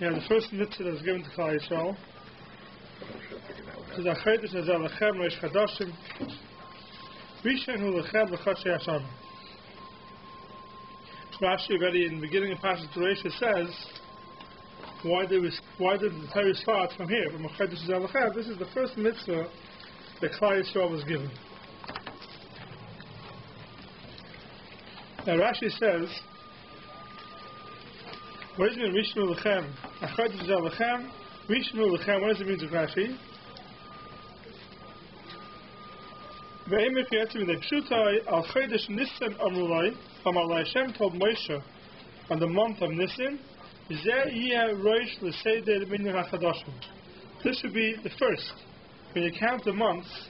Yeah, the first mitzvah that was given to Klal Yisrael is Achedes Azel Lechem Reish CHODESHIM Rishon Hu Lechem L'Chodshei Hashanah. Rashi already in the beginning of PARSHA CHODESHIM says why did the Torah start from here, from Achedes Azel Lechem? This is the first mitzvah that Klal Yisrael was given. Now Rashi says, what does it mean, Rishon Hu Lechem? Achedes Azel Lechem, Rishon Hu Lechem, what does it mean to Rashi? Ve'emek Yetzim V'nei Pshutai, Al Chodesh Nisan Amrulai, Amalai Hashem told Moshe on the month of Nisan, Zeh Yeh Rosh L'Seder Minyan HaChadoshim. This should be the first. When you count the months,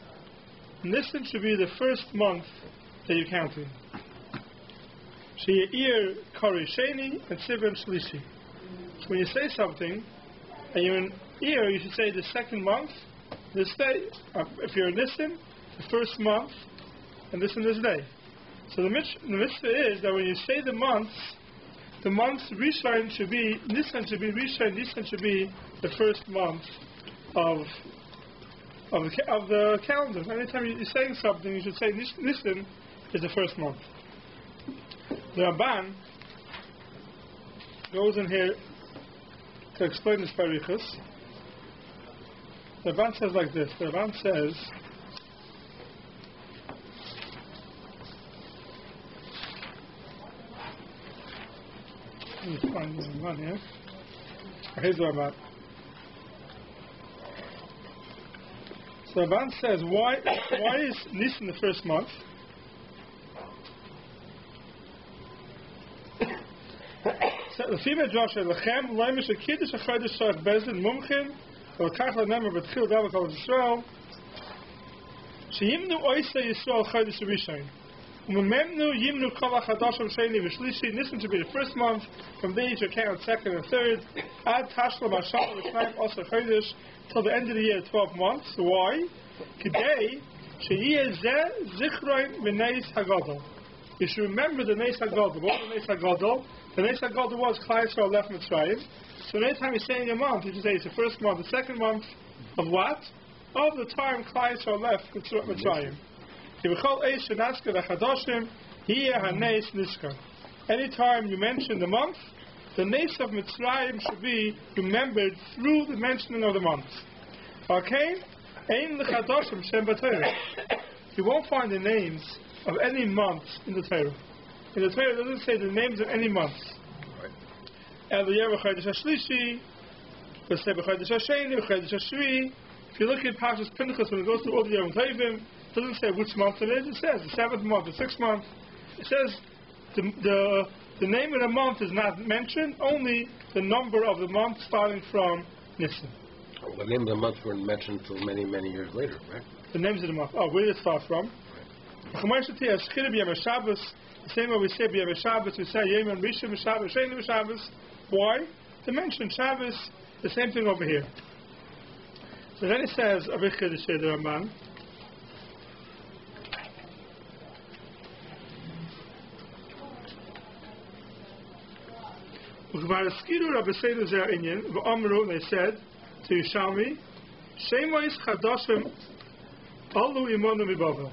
Nisan should be the first month that you're counting. She'ir Kari Sheni and Sivan Shlishi. So when you say something, and you're in Iyar, you should say the second month, this day. If you're in Nisan, the first month, and this day. So the mitzvah is that when you say the months Rishon should be, Nisan should be Rishon, Nisan should be the first month of the calendar. Anytime you're saying something, you should say Nisan is the first month. The Rabban goes in here to explain this Baruch. The Rabban says like this. The Rabban says, let me find the Rabban here. Here's the Rabban. So the Rabban says, why is Nisan the first month? The female Josh Lechem Leimish a Kiddush Achodesh Shach Bezin Mumchin or Kachla Nemer Betchil Davak Al Yisrael Sheyimnu Oisa Yisrael Chodesh Rishon Umemnu Yimnu Kol HaChadoshim Sheni V'Shlishi. Nisan to be the first month. From there you should count second and third. Ad Tashla Mashal L'Shnayim Osa Chodesh till the end of the year, 12 months. Why? Today Sheyiyeh Zeh Zichroin V'Neis HaGadol. You should remember the Neis HaGadol. What was the Neis HaGadol? The Neis HaGadol was Klal Yisrael left Mitzrayim. So anytime you're saying a month, you should say it's the first month, the second month of what? Of the time Klal Yisrael left Mitzrayim. Anytime you mention the month, the Neis of Mitzrayim should be remembered through the mentioning of the month. Okay? You won't find the names of any months in the Torah. In the Torah, it doesn't say the names of any months. If you look at Parshas Pinchas, when it goes through all the Yom Tovim, it doesn't say which month it is. It says the 7th month, the 6th month. It says the name of the month is not mentioned, only the number of the month starting from Nisan. Well, the name of the month weren't mentioned until many, many years later, right? The names of the month. Oh, where did it start from? The same way we say B'Yom Shabbos, we say Yom Rishon Shabbos, Sheni Shabbos. Why? To mention Shabbos, the same thing over here. So then it says, Avichid the Ramban. They said to Yishalmi, Shemos Chadashim Alu Imonu Mibavel.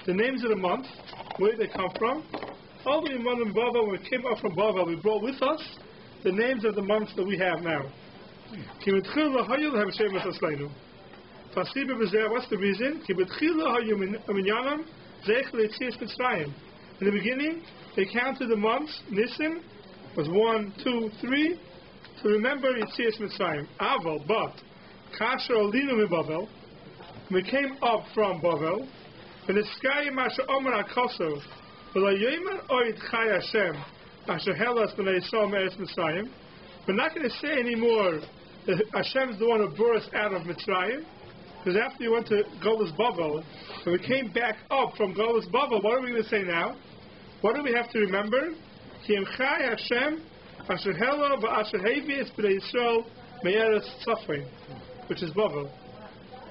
The names of the month, where they come from. All the Imanim Bavel, when we came up from Bavel, we brought with us the names of the months that we have now. What's the reason? In the beginning, they counted the months. Nisan was 1, 2, 3 to remember Yetzias Mitzrayim. Aval, but Kasher Olinu Mibavel, we came up from Bavel. We're not going to say anymore that Hashem is the one who brought us out of Mitzrayim, because after you went to Golus Bavel, when we came back up from Golus Bavel, what are we going to say now? What do we have to remember? Which is Bavel.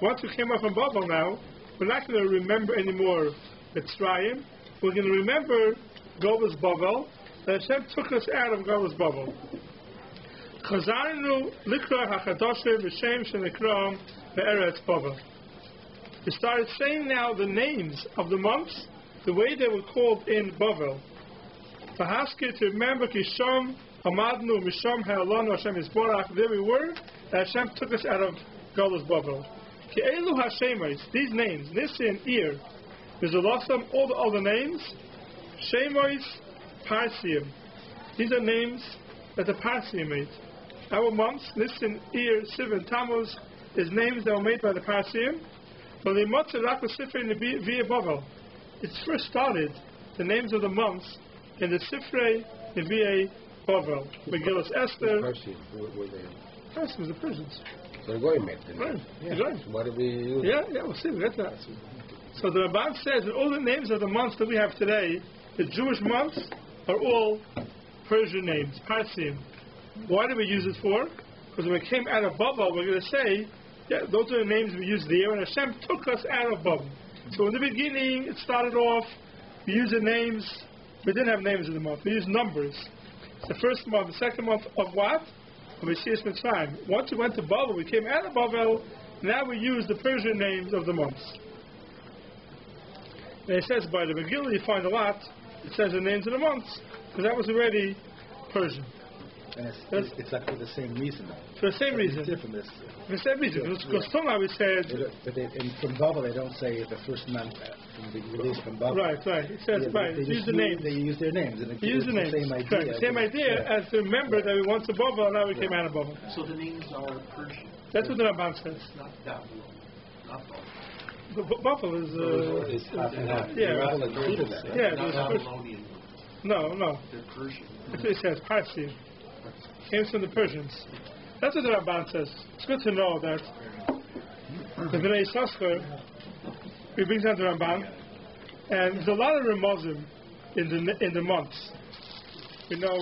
Once we came up from Bavel now, we're not going to remember anymore Mitzrayim. We're going to remember Golus Bavel, that Hashem took us out of Golus Bavel. Chazarnu likra hachadoshim v'shem shenekram ve'eretz Bavel. We started saying now the names of the months the way they were called in Bavel. Fahaske, to remember, Kisham Hamadnu Misham Ha'alanu Hashem Yisborach. There we were, that Hashem took us out of Galus Bavel. Ke'elu HaShemos, these names, Nisan, Ir, V'zolosam, all the other names, Shemos, Parsiim. These are names that the Parsiim made. Our months, Nisan, Ir, Siv, and Tammuz, is names that were made by the Parsiim. But the Motzah Sifrei via Bavel. It first started, the names of the months, in the Sifrei via Bavel. Megillas Esther. Parsiim was the Persians. So they're going to make them. Right. Yeah. Right. So what do we use? Yeah, we'll see. We'll get to that. So the Rabbi says that all the names of the months that we have today, the Jewish months, are all Persian names, Parsiim. Why do we use it for? Because when we came out of Bavel, we're going to say, yeah, those are the names we used there, and Hashem took us out of Bavel. So in the beginning, it started off, we used the names, we didn't have names in the month, we used numbers. The first month, the second month of what? Of Yeshias Mitzrayim. Once we went to Bavel, we came out of Bavel, now we use the Persian names of the months. And it says by the Megillah, you find a lot, it says the names of the months, because that was already Persian. And it's like for the same reason. For the same reason. Different. For the same reason. Because till now we said... From Bavel they don't say the first month from the release from Bavel. Right. It says, they use the names. They use their names. And use the names. Same idea. Same idea as to remember that we went to Bavel and now we came out of Bavel. So the names are Persian. That's what the Ramban says. Not Babylon. Not Bavel. Bavel is... half and half. Yeah. Bavel included that. Right? Yeah. Not Babylonian. No. They're Persian. That's what it says, Parsi. Came from the Persians. That's what the Ramban says. It's good to know that the Bnei Yissaschar, he brings down the Ramban, and there's a lot of Ramazim in the months. You know,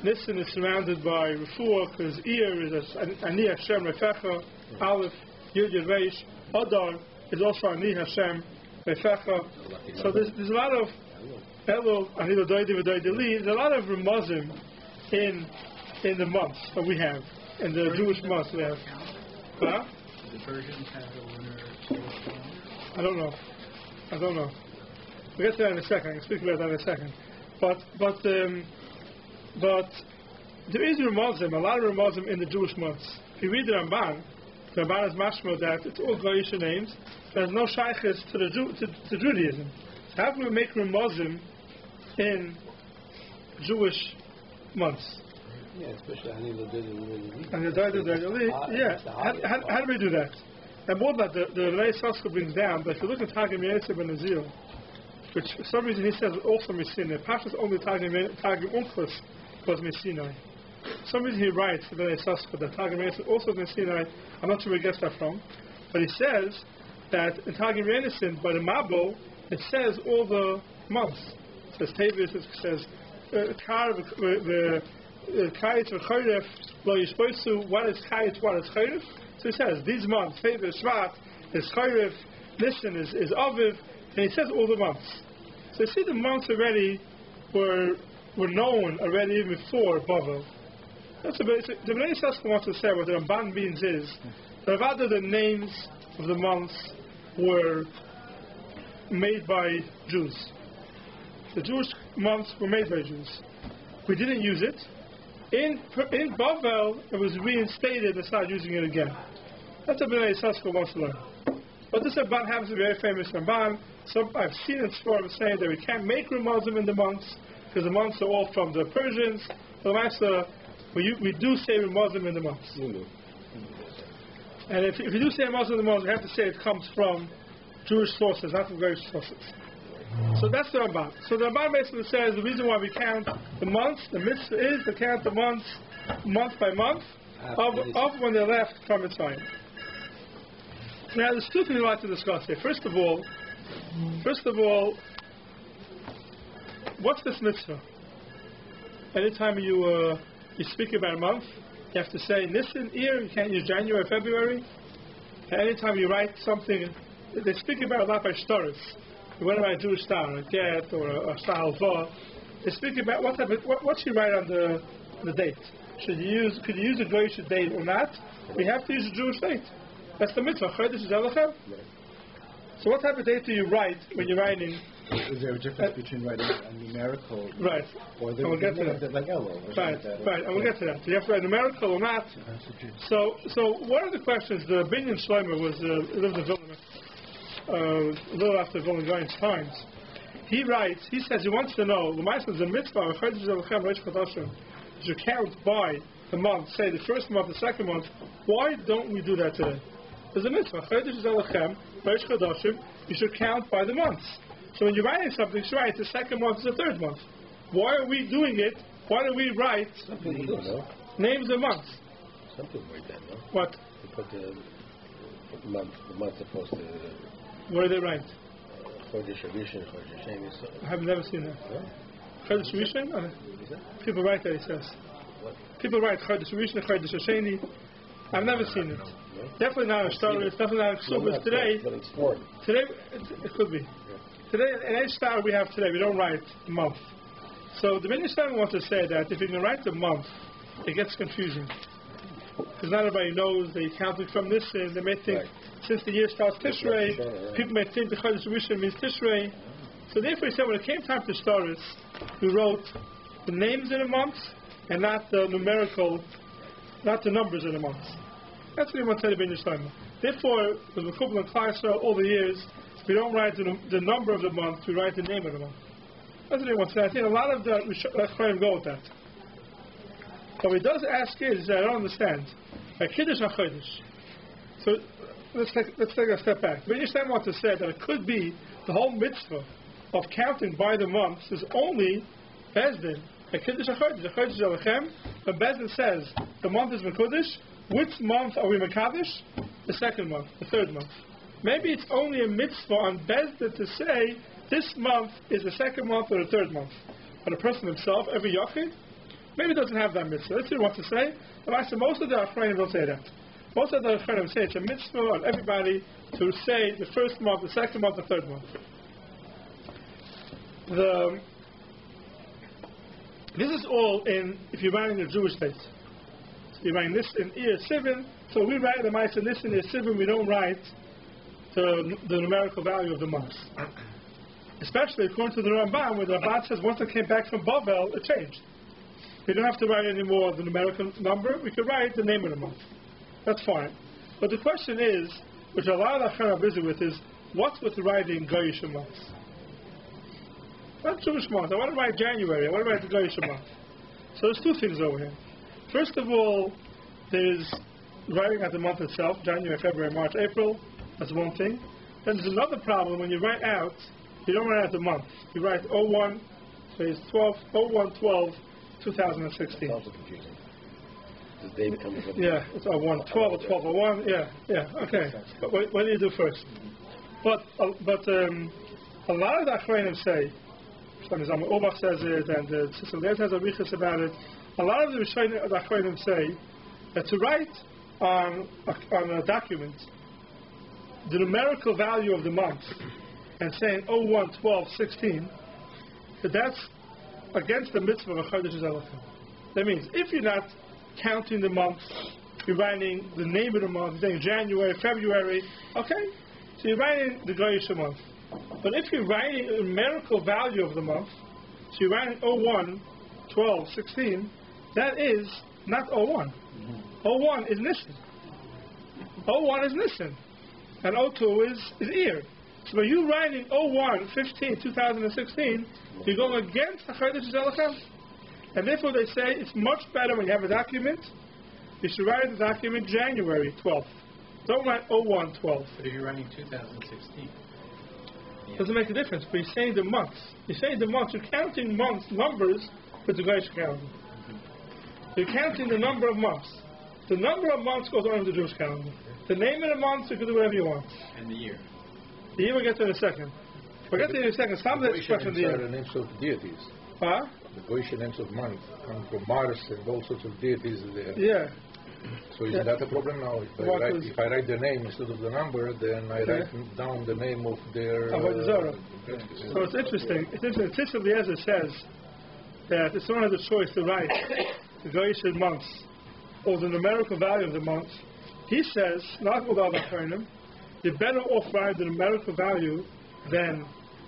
Nisan is surrounded by Refuah, because Ir is Ani Hashem Refecha, Aleph, Yud Yud Reish, Adar is also Ani Hashem Refecha. So there's a lot of Elul, Ani L'Doidi V'Doidi Li, there's a lot of Ramazim in the months that we have, in the Jewish months we have. Huh? The Persians have a lunar. I don't know. We'll get to that in a second. I can speak about that in a second. But there is Ramazim, a lot of Ramazim in the Jewish months. If you read the Ramban is mashma that it's all Goyish names. There's no shaykhs to Judaism. How can we make Ramazim in Jewish months? Yeah, especially Ani L'Doidi. And the Doidi, yeah. How do we do that? And more than that, the Rei Sasko brings down, but if you look at Targum Yosef ben Azil, which for some reason he says also Messina, Pasha's only Targum Unchus was Messinai. For some reason he writes, the Rei Sasko, that Targum Yosef also Messinai. I'm not sure where he gets that from, but he says that in Targum Yosef, by the Mabul, it says all the months. It says Tevis, it says Kayit or Choref, lo yishpoisu, what is Kayit, what is Choref? So he says, these months, Tevis, Shvat, is Choref, Nisan is Aviv, and he says all the months. So you see the months already were known already even before Bavel. That's the Bnei Yissaschar wants to say what the Ramban means is that rather the names of the months were made by Jews. The Jewish months were made by Jews. We didn't use it. In Bavel, it was reinstated and started using it again. That's what Bnei Yissaschar wants to learn. But this Ramban happens to be a very famous Ramban. So I've seen it before saying that we can't make Ramazim in the months because the months are all from the Persians. But we do say Ramazim in the months. And if you do say Ramazim in the months, we have to say it comes from Jewish sources, not from various sources. So that's the Ramban. So the Ramban basically says the reason why we count the months, the mitzvah is to count the months month by month of when they left from Mitzrayim. Now there's two things I'd like to discuss here. First of all, what's this mitzvah? Anytime you speak about a month, you have to say Nisan, Iyar, you can't use January, February. And anytime you write something, they speak about a lot by shtaris. You went about a Jewish star, a get or a star halva. They speak about what should you write on the date. could you use a Goyish date or not? We have to use a Jewish date. That's the mitzvah. Chodesh Elohim. So what type of date do you write when you're writing? Is there a difference between writing a numerical? Right. Or and we'll get to that. Like Elul. Right. Right. And we'll get to that. Do you have to write numerical or not? So one of the questions, the Binyan Shlomo lived in Vilna, a little after Vilna Gaon's times. He writes. He says he wants to know. The Ma'aseh is a mitzvah. Chodesh Elohim Rosh Chodeshim. You count by the month. Say the first month, the second month. Why don't we do that today? There's a mitzvah. Chodesh Elohim Rosh Chodeshim. You should count by the months. So when you're writing something, you should write the second month is the third month. Why are we doing it? Why do we write names of months? Some people write that, no? What? They put the month opposed to... What do they write? Chodesh Rishon, Chodesh Shemos. I have never seen that. No? Chodesh Rishon? People write that, he says. What? People write Chodesh Rishon, Chodesh Sheni. I've never seen it. No? Definitely not a story. It's definitely not a ksubas today. But it's foreign. Today, it could be. Today, in each star we have today, we don't write the month. So the Lichtenstein wants to say that if you can write the month, it gets confusing. Because not everybody knows they counted from this, and they may think since the year starts Tishrei, people may think the Chodesh Rishon means Tishrei. So therefore he said when it came time to start it, we wrote the names in the months and not the numerical, not the numbers in the months. That's what he wants to say to Lichtenstein. Therefore, with the Kubal and Klaisa all the years, we don't write the number of the month, we write the name of the month. That's what he wants to say. I think a lot of the Chayim go with that. But he does ask is, I don't understand. Like Kiddush and Chodesh. So let's take a step back. The Lichtenstein wants to say that it could be the whole mitzvah of counting by the months is only Bezdin. Like Kiddush and Chodesh. The Chodesh Elohim. But Bezdin says the month is Mekudesh. Which month are we Mekadesh? The second month, the third month. Maybe it's only a mitzvah on Bezdin to say this month is the second month or the third month. But a person himself, every Yachid, maybe doesn't have that mitzvah. That's what he wants to say. But I said most of the Achronim don't say that. Most of the Achronim say it's a mitzvah on everybody to say the first month, the second month, the third month. This is all in, if you're writing a Jewish state. So you're writing this in Iyar Sivin. So we write the Ma'aseh this in Iyar Sivin, we don't write the numerical value of the months. Especially according to the Ramban, where the Ramban says once it came back from Bavel, it changed. We don't have to write anymore the numerical number, we can write the name of the month. That's fine. But the question is, which a lot of Achronim are busy with, is what's with writing Goyish months? Not Jewish month. I want to write January. I want to write the Goyish month. So there's two things over here. First of all, there's writing at the month itself, January, February, March, April. That's one thing. Then there's another problem. When you write out, you don't write out the month. You write 01, so it's 01/12, 2016. It's also confusing. The day becomes... Yeah, it's 01/12 or 12/01. Yeah, okay. But what do you do first? But a lot of the Achronim say, Shlomo Obach says it, and the Sister Lev has a riches about it. A lot of the Achronim say that to write on a document the numerical value of the month and saying 01/12/16, that's against the mitzvah of Chodesh Elohim. That means if you're not counting the months, you're writing the name of the month, you're saying January, February, okay, so you're writing the Goyish month. But if you're writing a numerical value of the month, so you're writing 01/12/16, that is not 01. 01 is Nisan. 01 is Nisan. And 02 is Iyar. So when you're writing 01/15/2016, you're going against the Chodesh Elohim. And therefore they say it's much better when you have a document, you should write the document January 12th. Don't write 01/12. But if you're writing 2016. Doesn't make a difference, but you're saying the months. You're saying the months. You're counting months, numbers with the Goyish calendar. You're counting the number of months. The number of months goes on in the Jewish calendar. The name of the month, you can do whatever you want. And the year. The year we'll get to in a second. We'll get to in a second. Some of the expression of the year. The names of deities. Huh? The Goyish names of month come from Mars and all sorts of deities there. Yeah. So is that a problem now? If I write the name instead of the number, then I write down the name of their... So it's interesting. It's interesting. Tzitz Eliezer says that if someone has a choice to write the Goyish months, or the numerical value of the month, he says, not with all the Achronim, you're better off writing the numerical value than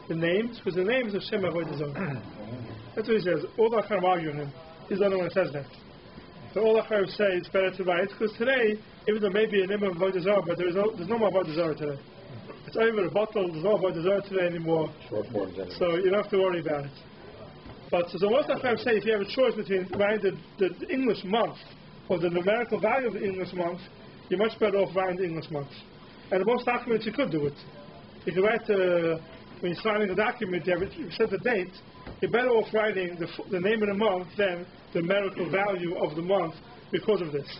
the names, because the names are Shem Avodah Zarah. That's what he says. All the Achronim argue on him. He's the only one that says that. So all the Achronim say it's better to write, because today, even though maybe a name of Avodah Zarah, but there's no more Avodah Zarah today. It's over a bottle, there's no Avodah Zarah today anymore. So you don't have to worry about it. But so what the Achronim say, if you have a choice between writing the English month or the numerical value of the English month, you're much better off writing the English month. And the most documents you could do it. If you write, when you're signing a document, you set the date, you're better off writing the name of the month than the numerical value of the month because of this.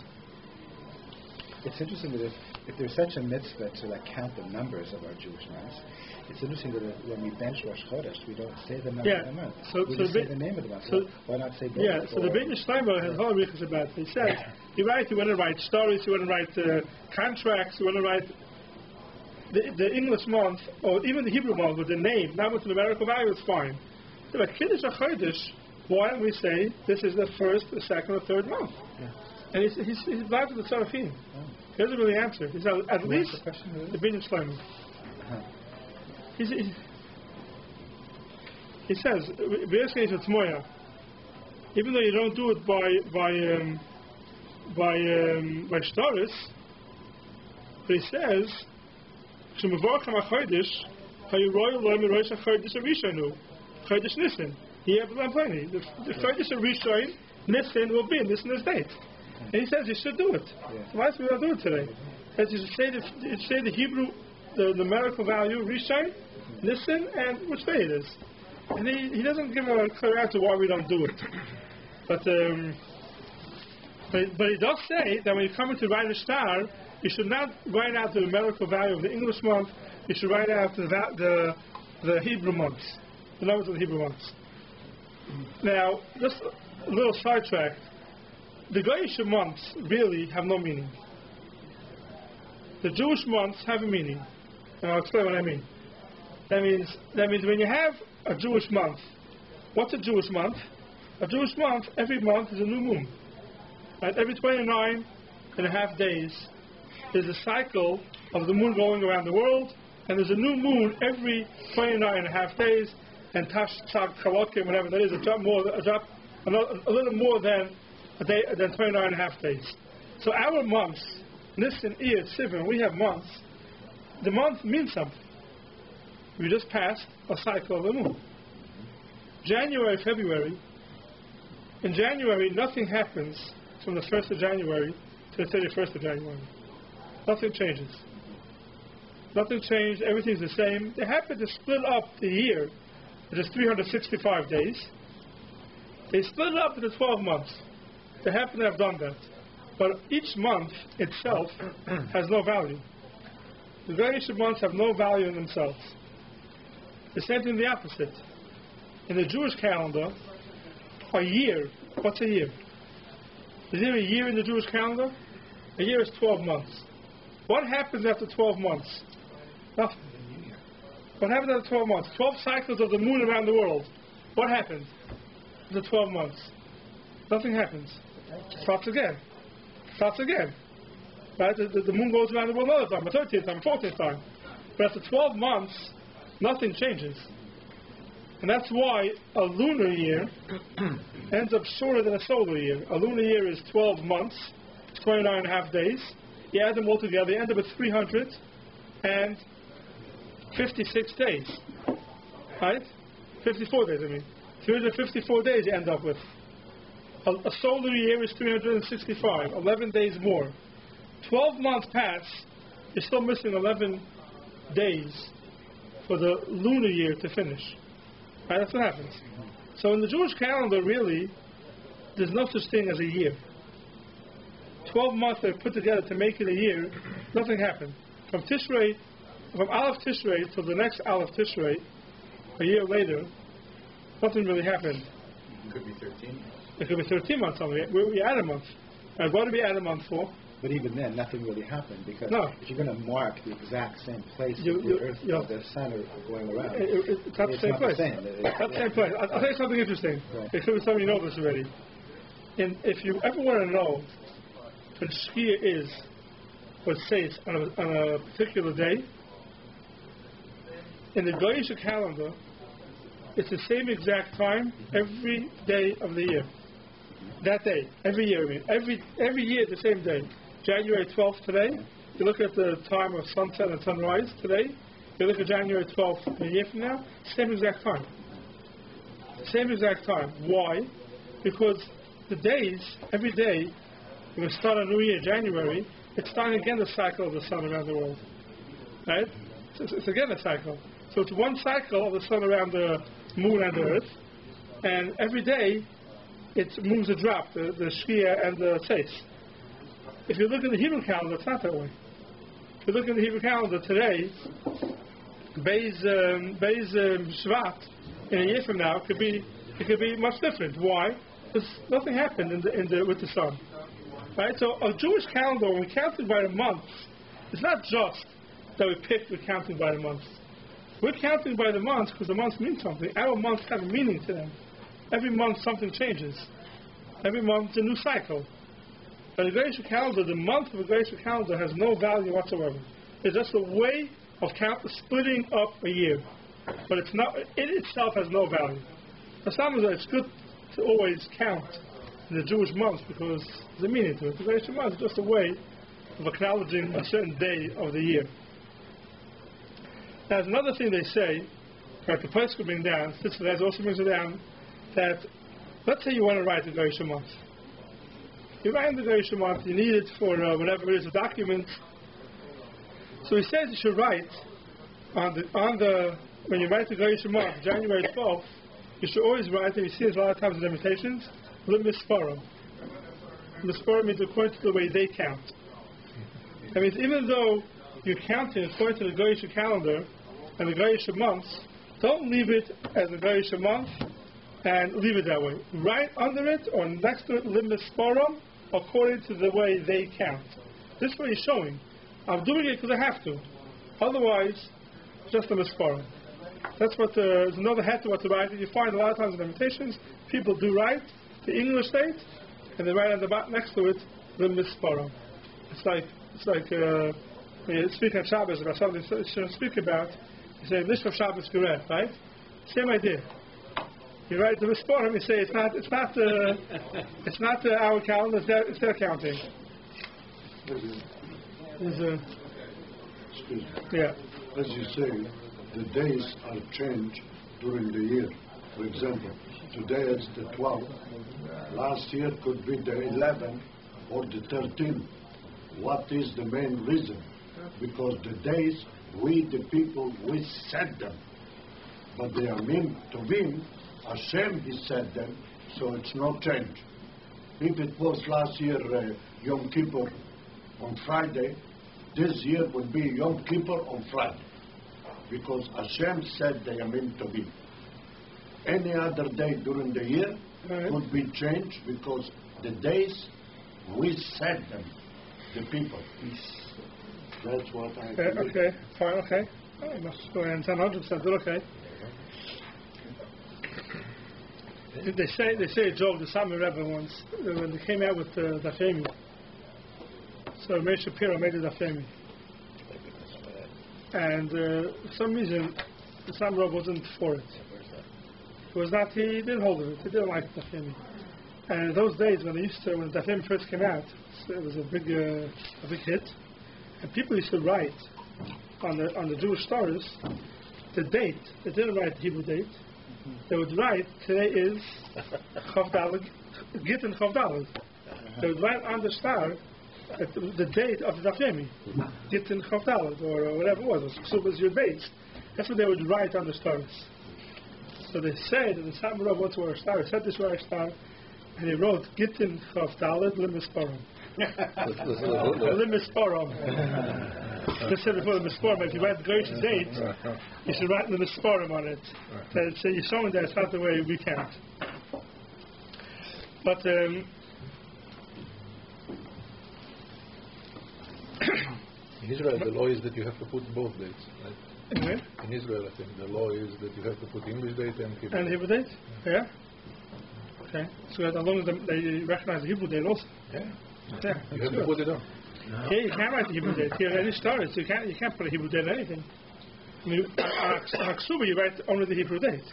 It's interesting that if there's such a mitzvah to count the numbers of our Jewish months, it's interesting that when we bench Rosh Chodesh, we don't say the number of the month. We just say the name of the month. So why not say both? Yeah, so the Lichtenstein has whole riches about it. He said, you want to write stories, you want to write contracts, you want to write the English month, or even the Hebrew month with the name, not with the numerical value, it's fine. But Kiddush HaChodesh, why don't we say this is the first, the second, or third month? Yeah. And he's back to the Tzarafim. He doesn't really answer. He said, at least the Binyan Shlomo. He says, even though you don't do it by shtaris, but he says, Chodesh Nisan. The Chodesh Rishon Nisan will be in this date. And he says you should do it. So why should we not do it today? As you say the Hebrew, the numerical value, Rishon, Nisan, and which day it is. And he doesn't give a clear answer why we don't do it. But he does say that when you come to write a star, you should not write out the numerical value of the English month. You should write out the Hebrew months, the numbers of the Hebrew months. Now, just a little sidetrack. The Goyish months really have no meaning. The Jewish months have a meaning, and I'll explain what I mean. That means when you have a Jewish month, what's a Jewish month? A Jewish month, every month is a new moon. Right? Every 29 and a half days, there's a cycle of the moon going around the world, and there's a new moon every 29 and a half days, and Tash Tzad Chalokim, whatever that is, a little more than a day, than 29 and a half days. So our months, Nisan, Iyar, Sivan, we have months. The month means something. We just passed a cycle of the moon. January, February. In January, nothing happens from the 1st of January to the 31st of January. Nothing changes. Nothing changed. Everything's the same. They happen to split up the year, which is 365 days. They split it up into 12 months. They happen to have done that. But each month itself has no value. The various months have no value in themselves. The same thing the opposite. In the Jewish calendar, a year, what's a year? Is there a year in the Jewish calendar? A year is 12 months. What happens after 12 months? Nothing. What happens after 12 months? 12 cycles of the moon around the world. What happens after 12 months? Nothing happens. Starts again. Right? The moon goes around the world another time, a 13th time, a 14th time. But after 12 months, nothing changes. And that's why a lunar year ends up shorter than a solar year. A lunar year is 12 months, 29 and a half days. You add them all together, you end up with 356 days. Right? 54 days, 354 days you end up with. A solar year is 365, 11 days more. 12 months pass, you're still missing 11 days for the lunar year to finish. Right? That's what happens. So in the Jewish calendar, really, there's no such thing as a year. 12 months they're put together to make it a year, nothing happened. From Aleph Tishrei to the next Aleph Tishrei, a year later, nothing really happened. It could be 13. It could be 13 months only. We add a month. And what do we add a month for? But even then, nothing really happened, because if you're going to mark the exact same place the Earth and the Sun are going around, it's not the same place. It's not the same place. I'll tell you something interesting. Right. It could be something you know this already. And if you ever want to know what Shkia is, what it says on a particular day, in the Goyish calendar, it's the same exact time every day of the year. That day, every year, every year the same day. January 12th today, you look at the time of sunset and sunrise today, you look at January 12th a year from now, same exact time. Same exact time. Why? Because the days, every day, when we start a new year, January, it's starting again the cycle of the sun around the world. Right? It's again a cycle. So it's one cycle of the sun around the moon and the earth, and every day it moves a drop, the Shkia and the Seis. If you look at the Hebrew calendar, it's not that way. If you look at the Hebrew calendar today, Beis Shvat, in a year from now, it could be much different. Why? Because nothing happened with the sun. Right? So a Jewish calendar, when we count it by the months, it's not just that we're counting by the months. We're counting by the months because the months mean something. Our months have a meaning to them. Every month something changes. Every month it's a new cycle. But the Goyish calendar, the month of the Goyish calendar has no value whatsoever. It's just a way of splitting up a year. But it's not. It itself has no value. For some reason, it's good to always count in the Jewish months because there's a meaning to it. The Goyish month is just a way of acknowledging a certain day of the year. Now, there's another thing they say, that the place could bring down, Sitzler also brings it down, that let's say you want to write the Goyish month. You write the Goyish month, you need it for whatever it is, a document. So he says you should write when you write the Goyish month, January 12th, you should always write, and you see this a lot of times in invitations, Limesporo. Limesporo means according to the way they count. That means even though you're counting according to the Goyish calendar and the Goyish months, don't leave it as a Goyish month and leave it that way. Right under it or next to it, Limesporo, according to the way they count. This way he's showing. I'm doing it because I have to. Otherwise, just a Limesporo. That's what there's another head to what to write. You find a lot of times in invitations, people do write the English date, and they write on the bottom next to it, Limesporo. It's like when you speak on Shabbos about something you shouldn't speak about, you say, List of Shabbos Gereh, right? Same idea. You write the Limesporo, you say, it's not our calendar, it's their counting. Excuse me. Yeah. As you say, the days are changed during the year. For example, today it's the 12th. Last year could be the 11th or the 13th. What is the main reason? Because the days, we the people, we set them. But they are meant to be, Hashem he set them, so it's no change. If it was last year Yom Kippur on Friday, this year would be Yom Kippur on Friday. Because Hashem said they are meant to be. Any other day during the year could be changed because the days, we set them, the people. That's what I think. Okay, fine, okay. I must go and 100% okay. They say a joke, the Sami Rebbe once, when they came out with the Dafemi. So Meir Shapiro made the Dafemi. And for some reason, the Sami Rebbe wasn't for it. It was not, he didn't hold it, he didn't like the Dafemi. And in those days, when the Dafemi first came out, it was a big hit. And people used to write on the Jewish stars the date. They didn't write the Hebrew date. They would write, today is Chavdalad, Gittin Chavdalad. They would write on the star the date of the Dafemi, Gittin Chavdalad, or whatever it was. So it was your base. That's what they would write on the stars. So they say that the Sami Rebbe wants to wear a star. He said this wear a star, and he wrote Gittin Chavdalad Limesporo. Limesporo. They said before the Misporum, if you write the Goyish date, you should write the Misporum on it. So you're showing that it's not the way we count. But in Israel, the law is that you have to put both dates, right? Anyway? In Israel, I think the law is that you have to put English date and Hebrew. And Hebrew date? Yeah. Okay, so as long as they recognize the Hebrew date also. Yeah. Yeah, You have to put it on. Here you can't write the Hebrew date. Here any stars, you can't put a Hebrew date on anything. I mean, on Aksuba you write only the Hebrew date.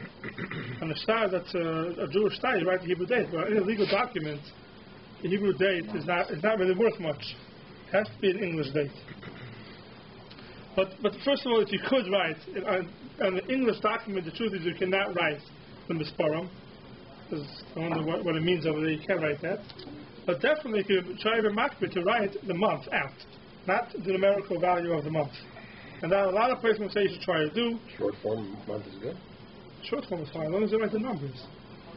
On a star that's a Jewish star, you write the Hebrew date. But in a legal document, the Hebrew date is not really worth much. It has to be an English date. But first of all, if you could write on an English document, the truth is you cannot write the Misparim, because I wonder what it means over there. You can't write that. But definitely, you could try your makbid to write the month out, not the numerical value of the month. And that a lot of places will say you should try to do. Short form month is good. Short form is fine, as long as they write the numbers.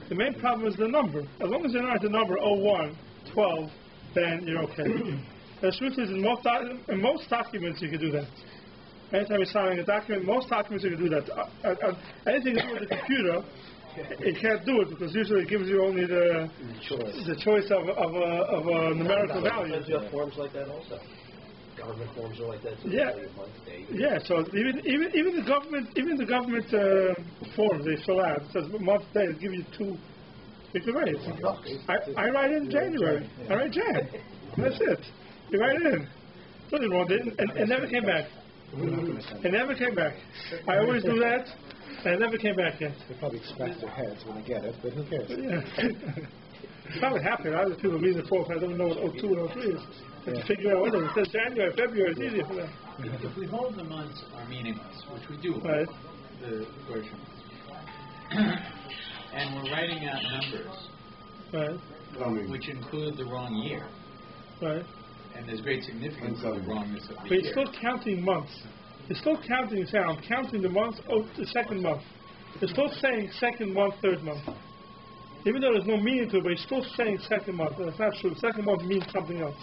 The main problem is the number. As long as they write the number 01, 12, then you're okay. The truth is, in most documents, you can do that. Anytime you're signing a document, most documents you can do that. Anything to do with the computer, it can't do it because usually it gives you only the choice of a numerical value. You have forms like that also. Government forms are like that too. Yeah. So even the government forms they fill out, it says month day, it gives you two. You can write it. I write in January. I write Jan. That's it. You write it in. Nothing wrong with it, and it never came back. It never came back. I always do that, and it never came back yet. They probably scratch their heads when they get it, but who cares? Yeah. Probably happy. Other people read the form, I don't know what 02 and 03 is. To figure out what it is. It says January, February, it's easier for them. If we hold the months are meaningless, which we do, right. The version, and we're writing out numbers, right, which include the wrong year, right, and there's great significance of the wrongness of the but year. you're still counting months. You're still counting. Say, I'm counting the months. Oh, the second month. You're still saying second month, third month. Even though there's no meaning to it, but you're still saying second month. That's not true. Second month means something else.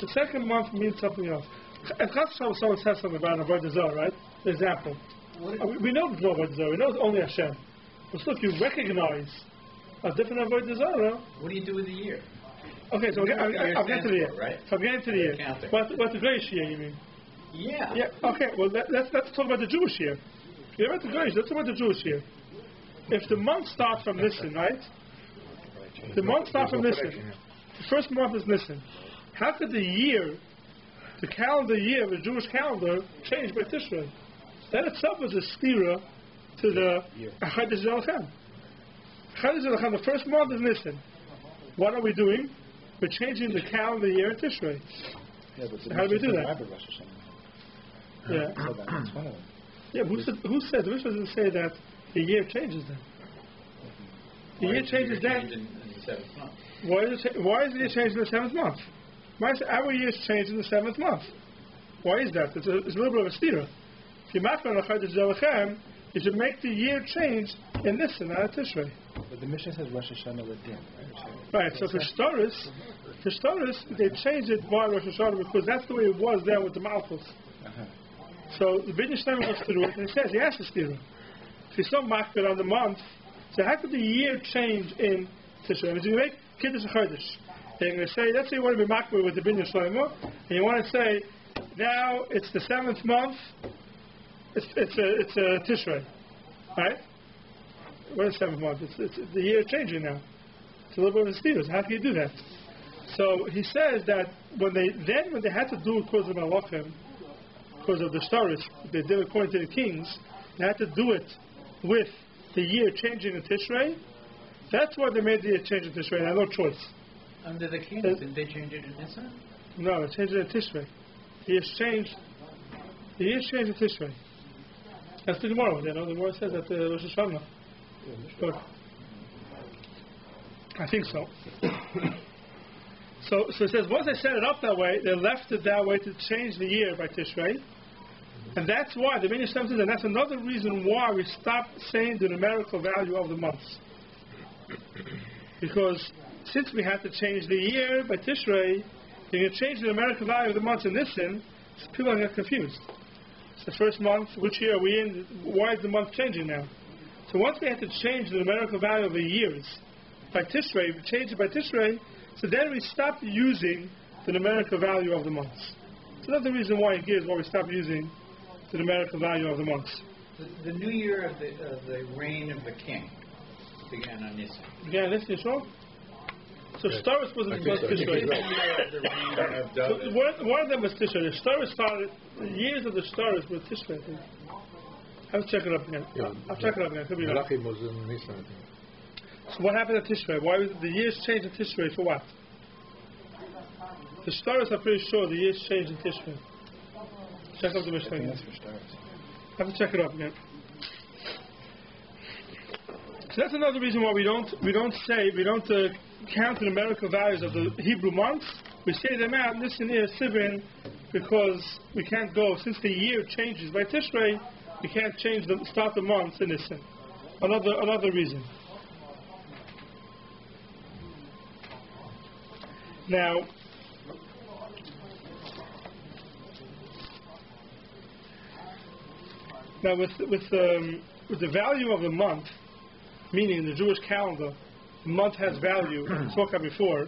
The second month means something else. If someone says something about Avodah Zarah, right? For example, we know there's no Avodah Zarah. We know it's only Hashem. But still, if you recognize a different Avodah Zarah, what do you do with the year? Okay, so I'm getting to the year. Right? So I'm getting to the year. What the Jewish year, you mean? Yeah. Yeah. Okay. Well, let's talk about the Jewish year. You're about the Jewish. Let's talk about the Jewish year. If the month starts from Nisan, right? The month starts from Nisan. The first month is Nisan. How could the year, the calendar year of the Jewish calendar, change by Tishrei? That itself is a stira to the Chodesh Elachem. Chodesh Elachem, the first month is Nisan. What are we doing? We're changing the calendar year in Tishrei. Yeah, but so how do we do that? Yeah. That's one of them. Yeah, who said? The Mishnah doesn't say that the year changes then. The year changes then. In the 7th month? Why is the year changed in the 7th month? Why is our year changed in the 7th month? Why is that? It's a little bit of a steer. If you're not going to Chodesh Elachem, you should make the year change in Nisan, not in Tishrei. But the Mishnah says Rosh Hashanah L'Din, right? Right. So for Shtaris, they changed it by Rosh Hashanah because that's the way it was there with the Malchus. So the Lichtenstein goes through it and he says, yes, it's steer. If you're so makbid on the month, so how could the year change in Tishrei? If you make Kiddush Chodesh, they're going to say, let's say you want to be makbid with the Binyan Shlomo, and you want to say, now it's the 7th month, it's a Tishrei, right? What is 7th month? It's the year changing now. It's a little bit of a steer. How can you do that? So he says that when they had to do it because of Malachim, because of the stars, they did it according to the kings, they had to do it with the year changing in Tishrei. That's why they made the year change in Tishrei. They had no choice. Under the kings, didn't they change it in Nisan? No, they changed it in Tishrei. The year changed in Tishrei. That's the Gemara. You know, the Gemara says that Rosh Hashanah. But I think so. So it says once they set it up that way, they left it that way to change the year by Tishrei. And that's why, the Minyan says, and that's another reason why we stopped saying the numerical value of the months. Because since we had to change the year by Tishrei, you can change the numerical value of the months in Nisan, so people get confused. It's the first month, which year are we in? Why is the month changing now? So once we had to change the numerical value of the years by Tishrei, we changed it by Tishrei, so then we stopped using the numerical value of the months. So that's the reason why it gives why we stopped using the numerical value of the months. The new year of the reign of the king, began on Nisan. Began on Nisan, sure? So Shtaris wasn't Tishrei. So one of them was Tishrei. The Shtaris started, the years of the Shtaris were Tishrei, I think. I'll check it up again. I'll check it up again. Could be right. Melachim was in Nisan, I think. So what happened at Tishrei? Why was the years changed in Tishrei for what? The Shtaris, I'm pretty sure the years changed in Tishrei. Check up the Mishnah again. That's for Shtaris. I have to check it up again. So that's another reason why we don't count the numerical values of the Hebrew months. We say them out, listen here, Sivan, because we can't go, since the year changes by Tishrei, we can't start the months in Nisan. Another reason. Now, with the value of the month, meaning the Jewish calendar, the month has value, we spoke about before.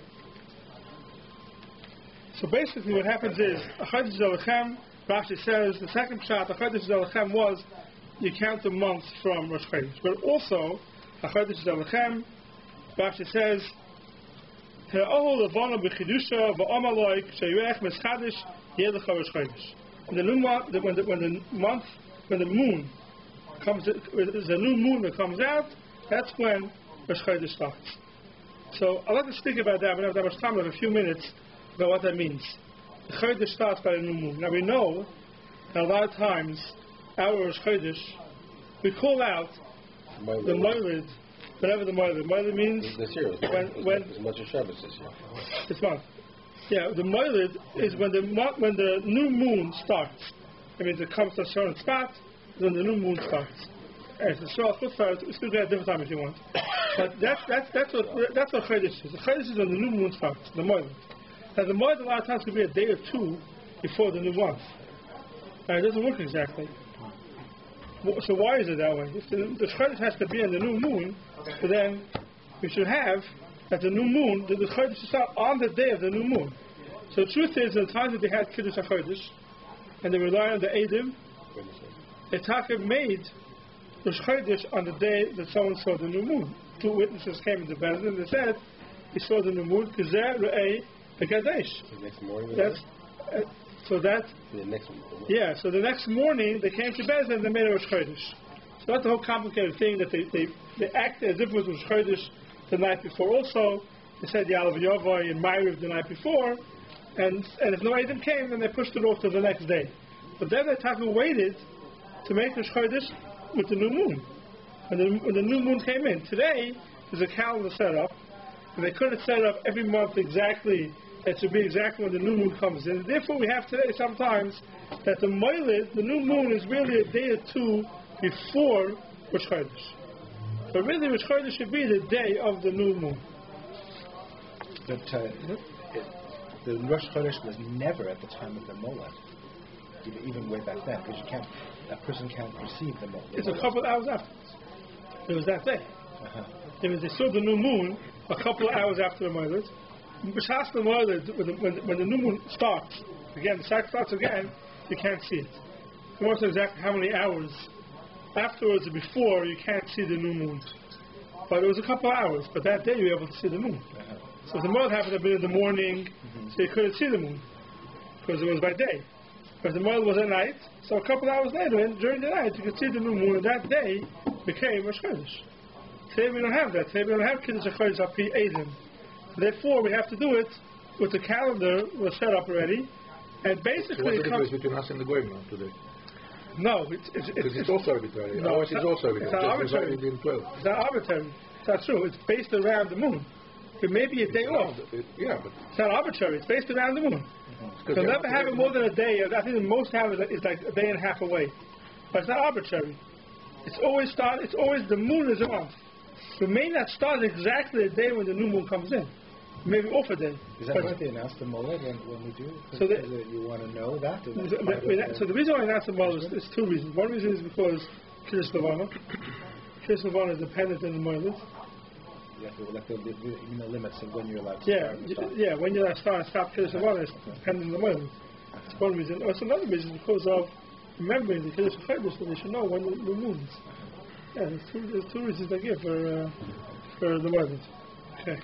So basically what happens is, Chodesh Zelechem, Rashi says, the second pshat, Chodesh Zelechem was, you count the months from Rosh Chodesh. But also, Chodesh Zelechem, Rashi says, when the moon comes, there's a new moon that comes out, that's when Rosh Chodesh starts. So I'd like to speak about that, but I don't have that much time, I have a few minutes about what that means. The Chodesh starts by the new moon. Now we know that a lot of times, our Rosh Chodesh, we call out the Moilid, whatever the Moilid. Moilid means this year, when as much as Shabbos this year. This month. Yeah, the Moilid is when the new moon starts. It means it comes to a certain spot, then the new moon starts. And it's a short foot, it's going to be at a different time if you want. But that's what Chodesh is. The Chodesh is when the new moon starts, the Moilid. Now the Moilid a lot of times could be a day or two before the new month. Now it doesn't work exactly. So why is it that way? If the Chodesh has to be on the new moon, so then we should have at the new moon, the Chodesh should start on the day of the new moon. So the truth is, in the times that they had Kiddush HaChodesh, and they relied on the Eidim, the Taka made Rosh Chodesh on the day that someone saw the new moon. Two witnesses came into Bezdin and they said, he saw the new moon, Kizeh Re'eh B'Kadesh. The next morning? So that... The next morning. Yeah, so the next morning they came to Bezdin and they made a Rosh Chodesh. So that's the whole complicated thing that they acted as if it was Rosh Chodesh the night before also. They said the Alav Yovai and Ma'ariv the night before, and if no Eidim came, then they pushed it off to the next day. But then the Taka waited to make Rosh Chodesh with the new moon. When the new moon came in. Today, there's a calendar set up, and they couldn't set up every month exactly. It should be exactly when the new moon comes in. And therefore, we have today sometimes that the Moilid, the new moon, is really a day or two before Rosh Chodesh. But really, Rosh Chodesh should be the day of the new moon. But the Rosh Chodesh was never at the time of the Molad, even way back then, because a person can't perceive the Molad. It's a couple of hours after. It was that day. It was, they saw the new moon a couple of hours after the Molad. B'shas the Molad, when the new moon starts, again, the cycle starts again, you can't see it. You won't know exactly how many hours afterwards or before you can't see the new moon. But it was a couple of hours, but that day you were able to see the moon. So the Molad happened to be in the morning, so you couldn't see the moon, because it was by day. But the Molad was at night, so a couple of hours later, during the night, you could see the new moon, and that day became Rosh Chodesh. Today we don't have that. Today we don't have Kiddush HaChodesh Api Eidim. Therefore, we have to do it with the calendar was set up already, and basically... So what's the difference between us and the Goyim now today? No, it's also arbitrary. No, ours is also arbitrary. It's not arbitrary. It's not arbitrary. It's not true. It's based around the moon. It may be a day off. But it's not arbitrary. It's based around the moon. So never have it more than a day. I think the most have is like a day and a half away. But it's not arbitrary. It's always the moon is a month. We may not start exactly the day when the new moon comes in. Maybe off a day. Is that why they announce the Molad when we do? So you want to know that? So the reason why I announce the Molad is two reasons. One reason is because Kiddush Levana. Kiddush Levana is dependent on the Molad. You have to the limits of when you're allowed to start. When you're allowed to start and stop Kiddush Levana is dependent on the Molad. That's one reason. Also another reason because of remembering the Kiddush HaChodesh, so they should know when the moon is. Yeah, there's two reasons I give for for the morning. Okay.